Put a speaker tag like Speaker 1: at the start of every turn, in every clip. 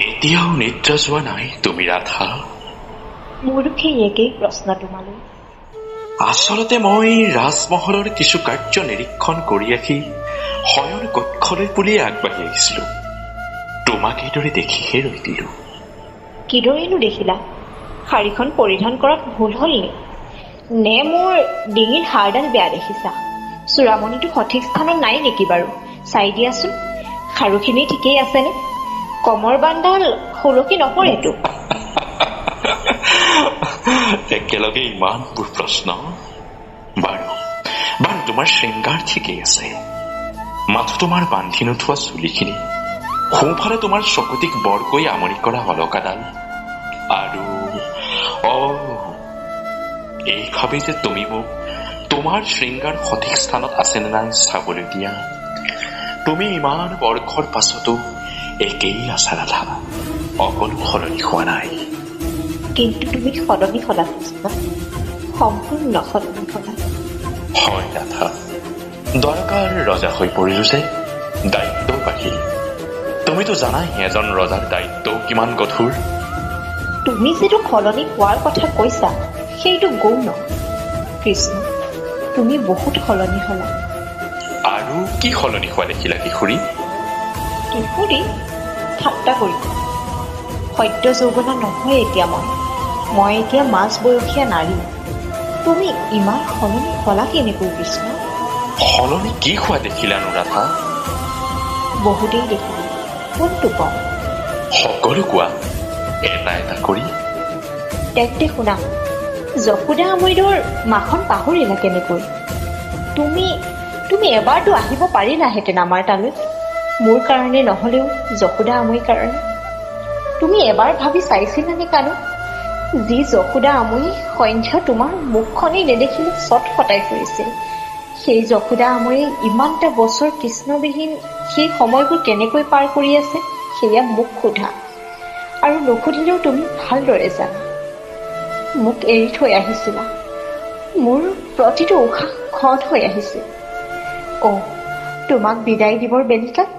Speaker 1: এতিয়াও নিদ্ৰা যোৱা নাই তুমি ৰাধা?
Speaker 2: মোৰো সেই একেই প্ৰশ্ন তোমালৈ।
Speaker 1: আচলতে মই ৰাজমহলৰ কিছু কাৰ্য নিৰীক্ষণ কৰি ৰাখি শয়ন কক্ষলৈ বুলিয়ে আগবাঢ়ি আহিছিলো। তোমাক এইদৰে দেখিহে ৰৈ দিলো।
Speaker 2: কিদৰেনো দেখিলা? শাৰীখন পৰিধান কৰাত ভুল হ'ল নে মোৰ ডিঙিৰ হাড়ডাল বেয়া দেখিছা? চূড়ামণিটো সঠিক স্থানত নাই নেকি বাৰু? চাই দিয়াচোন, খাৰুখিনি ঠিকেই আছেনে? কমৰ বান্ডাল সুৰকি নপৰেতো?
Speaker 1: একেলগে ইমানবোৰ প্ৰশ্ন। বাৰু বাৰু তোমাৰ শৃংগাৰ ঠিকেই আছে। মাথো তোমাৰ বান্ধি নোথোৱা চুলিখিনি, সোঁফালে তোমাৰ চকুটিক বৰকৈ আমনি কৰা অলকাডাল, আৰু এই ভাবে যে তুমি মোক তোমাৰ শৃংগাৰ সঠিক স্থানত আছেনে নাই চাবলৈ দিয়া। তুমি ইমান বৰ্ষৰ পাছতো একেই আছা ৰাধা, অকলো সলনি হোৱা নাই।
Speaker 2: কিন্তু তুমি সলনি হলা কৃষ্ণ, সম্পূৰ্ণ সলনি হলা।
Speaker 1: হয় ৰাধা, দৰকাৰ ৰজা হৈ পৰিলো যে দায়িত্ব বাঢ়িল। তুমিতো জানাই এজন ৰজাৰ দায়িত্ব কিমান কঠোৰ।
Speaker 2: তুমি যিটো সলনি হোৱাৰ কথা কৈছা সেইটো গৌণ কৃষ্ণ, তুমি বহুত সলনি হলা।
Speaker 1: আৰু কি সলনি হোৱা দেখিলা কিশোৰী?
Speaker 2: কিশোৰী? ঠাট্টা কৰি, সদ্য যৌৱনা নহয় এতিয়া মই এতিয়া মাজ বয়সীয়া নাৰী। তুমি ইমান সলনি হলা কেনেকৈ কৃষ্ণ?
Speaker 1: সলনি কি হোৱা দেখিলানো ৰাধা?
Speaker 2: বহুতেই দেখিলো, কোনটো কম?
Speaker 1: সকলো কোৱা এটা এটা কৰি।
Speaker 2: তেন্তে শুনা, যশোদা আমৈদৰ মাখন পাহৰিলা কেনেকৈ? তুমি এবাৰতো আহিব পাৰিলাহেঁতেন আমাৰ তালৈ, মোৰ কাৰণে নহলেও যশোদা আমৈৰ কাৰণে। তুমি এবাৰ ভাবি চাইছিলানে কানো? যি যশোদা আমৈ সন্ধ্যা তোমাৰ মুখখনেই নেদেখিলে চট ফটাই ফুৰিছিল, সেই যশোদা আমৈয়ে ইমানটা বছৰ কৃষ্ণবিহীন সেই সময়বোৰ কেনেকৈ পাৰ কৰি আছে সেয়া মোক সোধা। আৰু নুসুধিলেও তুমি ভালদৰে জানা। মোক এৰি থৈ আহিছিলা, মোৰ প্ৰতিটো উশাহ ক্ষণ হৈ আহিছিল। তোমাক বিদায় দিবৰ বেলিকাত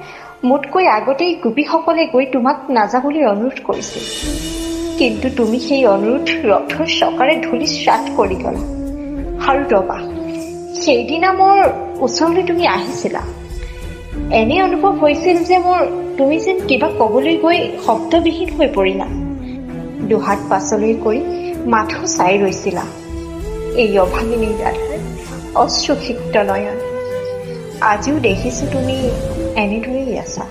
Speaker 2: মোতকৈ আগতেই গোপীসকলে গৈ তোমাক নাযাবলৈ অনুৰোধ কৰিছিল, কিন্তু তুমি সেই অনুৰোধ ৰথৰ চকাৰে ধূলি শ্ৰাদ্ধ কৰি গলা। আৰু ৰবা, সেইদিনা মোৰ ওচৰলৈ তুমি আহিছিলা, এনে অনুভৱ হৈছিল যে তুমি যেন কিবা কবলৈ গৈ শব্দবিহীন হৈ পৰিলা। দুহাত পাছলৈ কৰি মাথো চাই ৰৈছিলা এই অভাগিনী ৰাধাৰ অশ্ৰুসিক্ত নয়ন। আজিও দেখিছো তুমি এনেদৰেই আছা।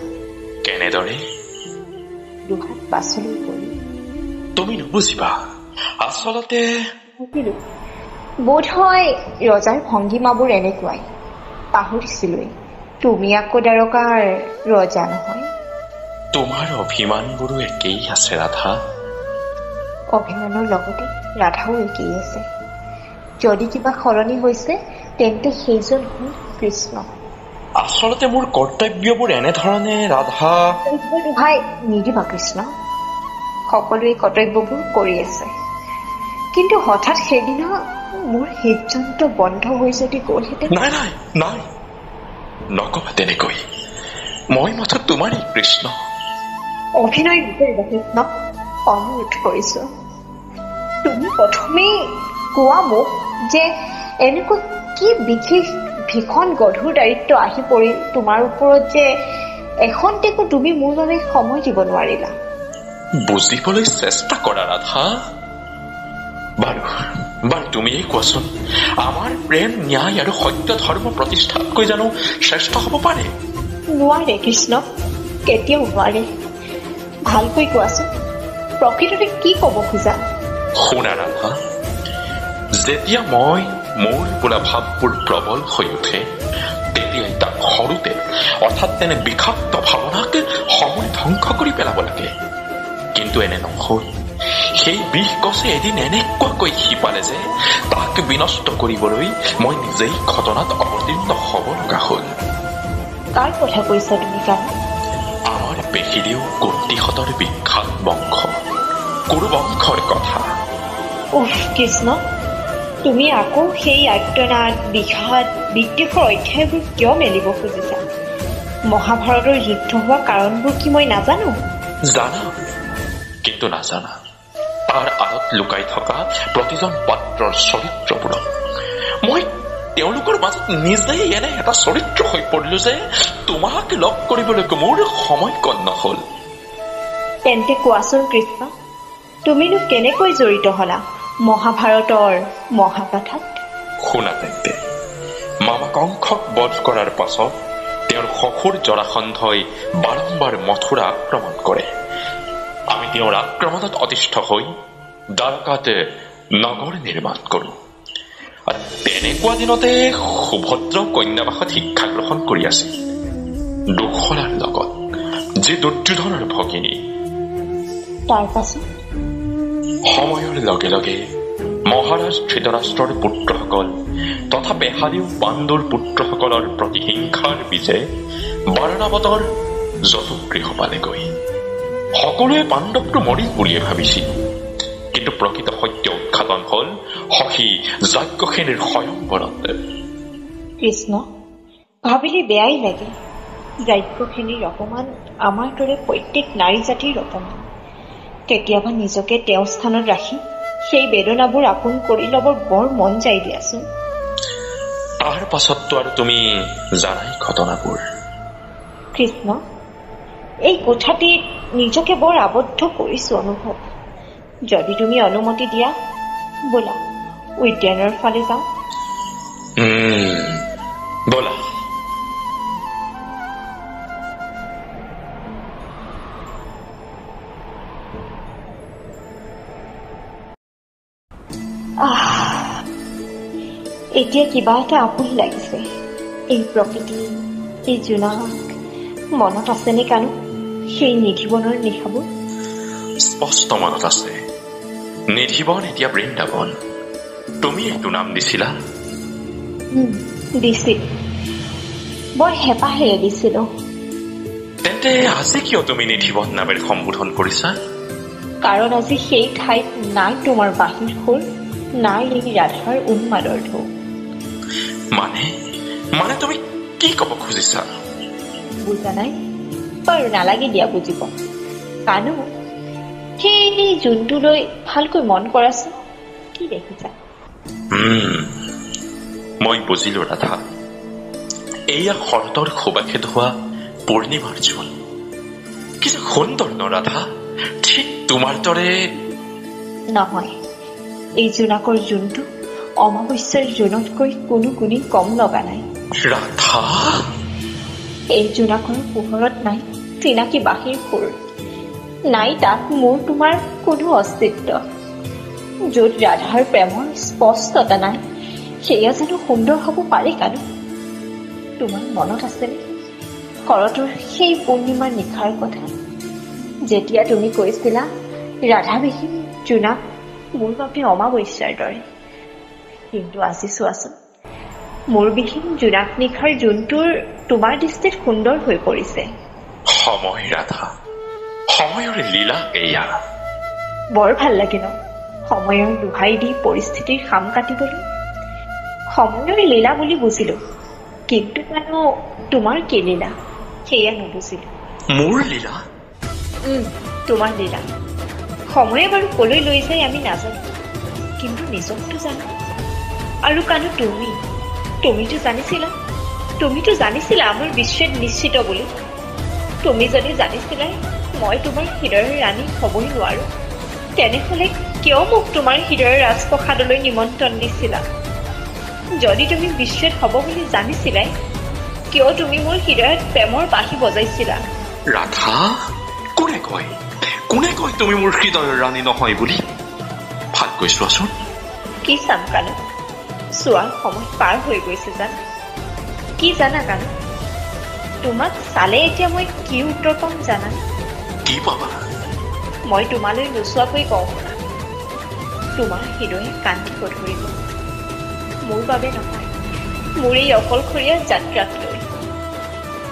Speaker 1: কেনেদৰে?
Speaker 2: দুহাত পাছলৈ কৰি।
Speaker 1: তুমি নুবুজিবা, আচলতে
Speaker 2: বোধ হয় ৰজাৰ ভংগীমাবোৰ এনেকুৱাই। পাহৰিছিলোৱেই, তুমি আকৌ দ্বাৰকাৰ ৰজা নহয়।
Speaker 1: তোমাৰ অভিমানবোৰো একেই আছে ৰাধা।
Speaker 2: অভিমানৰ লগতে ৰাধাও একেই আছে। যদি কিবা সলনি হৈছে তেন্তে সেইজন হ'ল কৃষ্ণ।
Speaker 1: আচলতে মোৰ কৰ্তব্যবোৰ এনেধৰণে ৰাধা।
Speaker 2: ভাই নিদিবা কৃষ্ণ, সকলোৱে কৰ্তব্যবোৰ কৰি আছে, কিন্তু হঠাৎ সেইদিনা মোৰ হৃদযন্ত্ৰ বন্ধ হৈ যদি গ'লহেঁতেন।
Speaker 1: নাই নাই নাই, নকবা তেনেকৈ। মই মাথো তোমাৰেই কৃষ্ণ।
Speaker 2: অভিনয় নকৰিবা কৃষ্ণ, অনুৰোধ কৰিছো। তুমি প্ৰথমেই কোৱা মোক যে এনেকুৱা কি বিশেষ ভীষণ গধুৰ দায়িত্ব আহি পৰিল তোমাৰ ওপৰত যে এখন্তেকো তুমি মোৰ বাবে সময় দিব নোৱাৰিলা।
Speaker 1: বুজিবলৈ চেষ্টা কৰা ৰাধা। বাৰু বাৰু তুমিয়েই কোৱাচোন, আমাৰ প্ৰেম, ন্যায় আৰু সত্য ধৰ্ম প্ৰতিষ্ঠাতকৈ জানো শ্ৰেষ্ঠ হ'ব পাৰে?
Speaker 2: নোৱাৰে কৃষ্ণ, কেতিয়াও নোৱাৰে। ভালকৈ কোৱাচোন, প্ৰকৃততে কি ক'ব খোজা?
Speaker 1: শুনা ৰাধা, যেতিয়া মই মোৰ বোলা ভাৱবোৰ প্ৰবল হৈ উঠে, তেতিয়াই তাক সৰুতে অৰ্থাৎ তেনে বিষাক্ত ভাৱনাক সময় ধ্বংস কৰি পেলাব লাগে। কিন্তু এনে নহল। সেই বিষ গছে এদিন এনেকুৱাকৈ শিপালে যে তাক বিনষ্ট কৰিবলৈ মই নিজেই ঘটনাত অৱতীৰ্ণ হ'ব লগা হ'ল।
Speaker 2: কাৰ কথা কৈছা তুমি কাম?
Speaker 1: আমাৰ পেশীদেউ কুন্তীহঁতৰ বিখ্যাত বংশ, কুৰু বংশৰ কথা।
Speaker 2: কৃষ্ণ, তুমি আকৌ সেই আৰ্তনাদ, বিষাদ, বিদ্বেষৰ অধ্যায়বোৰ কিয় মেলিব খুজিছা? মহাভাৰতৰ যুদ্ধ হোৱা কাৰণবোৰ কি মই নাজানো?
Speaker 1: জানা কিন্তু নাজানা তাৰ আঁৰত লুকাই থকা প্ৰতিজন পাত্ৰৰ চৰিত্ৰবোৰক মই তেওঁলোকৰ মাজত নিজেই এনে এটা চৰিত্ৰ হৈ পৰিলো যে তোমাক লগ কৰিবলৈকে মোৰ সময় কণ নহল।
Speaker 2: তেন্তে কোৱাচোন কৃষ্ণ, তুমিনো কেনেকৈ জড়িত হলা মহাভাৰতৰ মহাগাথাত?
Speaker 1: শুনা তেন্তে, মামা কংসক বধ কৰাৰ পাছত তেওঁৰ শহুৰ জৰাসন্ধই বাৰম্বাৰ মথুৰা আক্ৰমণ কৰে। আমি তেওঁৰ আক্ৰমণত অতিষ্ঠ হৈ দ্বাৰকাতে নগৰ নিৰ্মাণ কৰো। তেনেকুৱা দিনতে সুভদ্ৰ কন্যাবাসত শিক্ষা গ্ৰহণ কৰি আছিল দুশলাৰ লগত, যি দুৰ্যোধনৰ ভগিনী।
Speaker 2: তাৰ পাছত
Speaker 1: সময়ৰ লগে লগে মহাৰাজ ধৃতৰাষ্ট্ৰৰ পুত্ৰসকল তথা বেহাৰীও পাণ্ডুৰ পুত্ৰসকলৰ প্ৰতি হিংসাৰ বীজে বাৰণাবতৰ যতুগৃহ পালেগৈ। সকলোৱে পাণ্ডৱটো মৰি বুলিয়ে ভাবিছিল, কিন্তু প্ৰকৃত সত্য উৎঘাটন হল সখী যজ্ঞসেনীৰ স্বয়ংবৰত।
Speaker 2: কৃষ্ণ, ভাবিলে বেয়াই লাগে। যজ্ঞসেনীৰ অপমান আমাৰ দৰে প্ৰত্যেক নাৰী জাতিৰ অপমান। কেতিয়াবা নিজকে তেওঁ স্থানত ৰাখি সেই বেদনাবোৰ আপোন কৰি ল'বৰ বৰ মন যায় দিয়াচোন।
Speaker 1: তাৰ পাছততো আৰু তুমি জানাই ঘটনাবোৰ।
Speaker 2: কৃষ্ণ, এই কোঠাটিত নিজকে বৰ আবদ্ধ কৰিছো অনুভৱ। যদি তুমি অনুমতি দিয়া, ব'লা উদ্যানৰ ফালে যাওঁ।
Speaker 1: ব'লা।
Speaker 2: এতিয়া কিবা এটা আপোন লাগিছে। এই প্ৰকৃতি, এই জোনাক, মনত আছেনে কানো সেই নিধিবনৰ নিশাবোৰ?
Speaker 1: স্পষ্ট মনত আছে। নিধিবন এতিয়া বৃন্দাবন। তুমি এইটো নাম দিছিলা?
Speaker 2: দিছিল, বৰ হেঁপাহেৰে দিছিলো।
Speaker 1: তেন্তে আজি কিয় তুমি নিধিবন নামেৰে সম্বোধন কৰিছা?
Speaker 2: কাৰণ আজি সেই ঠাইত নাই তোমাৰ বাঁহীৰ সুৰ, নাই এই ৰাধাৰ উন্মাদৰ ঢৌ।
Speaker 1: মানে তুমি কি কব খুজিছা?
Speaker 2: বুজা নাই? বাৰু নালাগে দিয়া বুজিব। কানো সেই জোনটোলৈ ভালকৈ মন কৰাচোন, কি দেখিছা?
Speaker 1: মই বুজিলো ৰাধা। এয়া শৰতৰ সুবাসে হোৱা পূৰ্ণিমাৰ জোন। কি যে সুন্দৰ ন ৰাধা, ঠিক তোমাৰ দৰে।
Speaker 2: নহয়, এই জোনাকৰ জোনটো অমাৱস্যাৰ জোনতকৈ কোনো গুণেই কম লগা নাই।
Speaker 1: ৰাধা,
Speaker 2: এই জোনাকৰ পোহৰত নাই চিনাকি বাঁহীৰ সুৰ, নাই তাত মোৰ তোমাৰ কোনো অস্তিত্ব। য'ত ৰাধাৰ প্ৰেমৰ স্পষ্টতা নাই, সেয়া জানো সুন্দৰ হ'ব পাৰে কানো? তোমাৰ মনত আছেনে শৰতৰ সেই পূৰ্ণিমাৰ নিশাৰ কথা, যেতিয়া তুমি কৈছিলা ৰাধাবিহীন জোনাক মোৰ বাবে অমাৱস্যাৰ দৰে? কিন্তু আজি চোৱাচোন, মোৰ বিহীন জোনাক নিশাৰ জোনটোৰ তোমাৰ দৃষ্টিত সুন্দৰ হৈ পৰিছে।
Speaker 1: সময় ৰাধা, সময়ৰ লীলা এয়া।
Speaker 2: বৰ ভাল লাগে ন সময়ৰ দোহাই দি পৰিস্থিতিৰ খাম কাটিবলৈ? সময়ৰ লীলা বুলি বুজিলো, কিন্তু জানো তোমাৰ কি লীলা সেয়া নুবুজিলো।
Speaker 1: মোৰ লীলা?
Speaker 2: তোমাৰ লীলা। সময়ে বাৰু কলৈ লৈ যায় আমি নাজানো, কিন্তু নিজকতো জানো। আৰু কানো তুমিতো জানিছিলা আমাৰ বিচ্ছেদ নিশ্চিত বুলি। তুমি যদি জানিছিলাই মই তোমাৰ হৃদয়ৰ ৰাণী হ'বই নোৱাৰো, তেনেহলে কিয় মোক তোমাৰ হৃদয়ৰ ৰাজপ্ৰসাদলৈ নিমন্ত্ৰণ দিছিলা? যদি তুমি বিচ্ছেদ হ'ব বুলি জানিছিলাই, কিয় তুমি মোৰ হৃদয়ত প্ৰেমৰ বাঁহী বজাইছিলা?
Speaker 1: ৰাধা, কোনে কয় তুমি মোৰ হৃদয়ৰ ৰাণী নহয় বুলি? ভালকৈ চোৱাচোন।
Speaker 2: কি চাম কানো? চোৱাৰ সময় পাৰ হৈ গৈছে জানা। কি জানা কানো? তোমাক চালে এতিয়া মই কি উত্তৰ পাম জানা?
Speaker 1: কি পাবা?
Speaker 2: মই তোমালৈ নোচোৱাকৈ কওঁ শুনা। তোমাৰ হৃদয়ে কান্দিব ধৰিব, মোৰ বাবে নহয়, মোৰ এই অকলশৰীয়া যাত্ৰাক লৈ।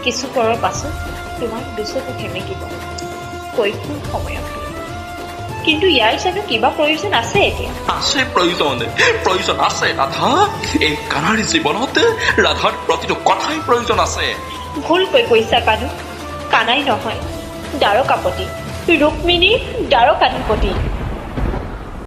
Speaker 2: কিছু পৰৰ পাছত তোমাৰ দুচকু সেমেকিব কৈশোৰ সময়ক লৈ। কিন্তু ইয়াৰ জানো কিবা প্ৰয়োজন আছে এতিয়া?
Speaker 1: আছে প্ৰয়োজন আছে ৰাধা। এই কানাড়ী জীৱনত ৰাধাৰ প্ৰতিটো কথাই প্ৰয়োজন আছে।
Speaker 2: ভুলকৈ কৈছা কানো। কানাই নহয়, দ্বাৰকাপতি। ৰুক্মিণীৰ দ্বাৰকাধিপতি।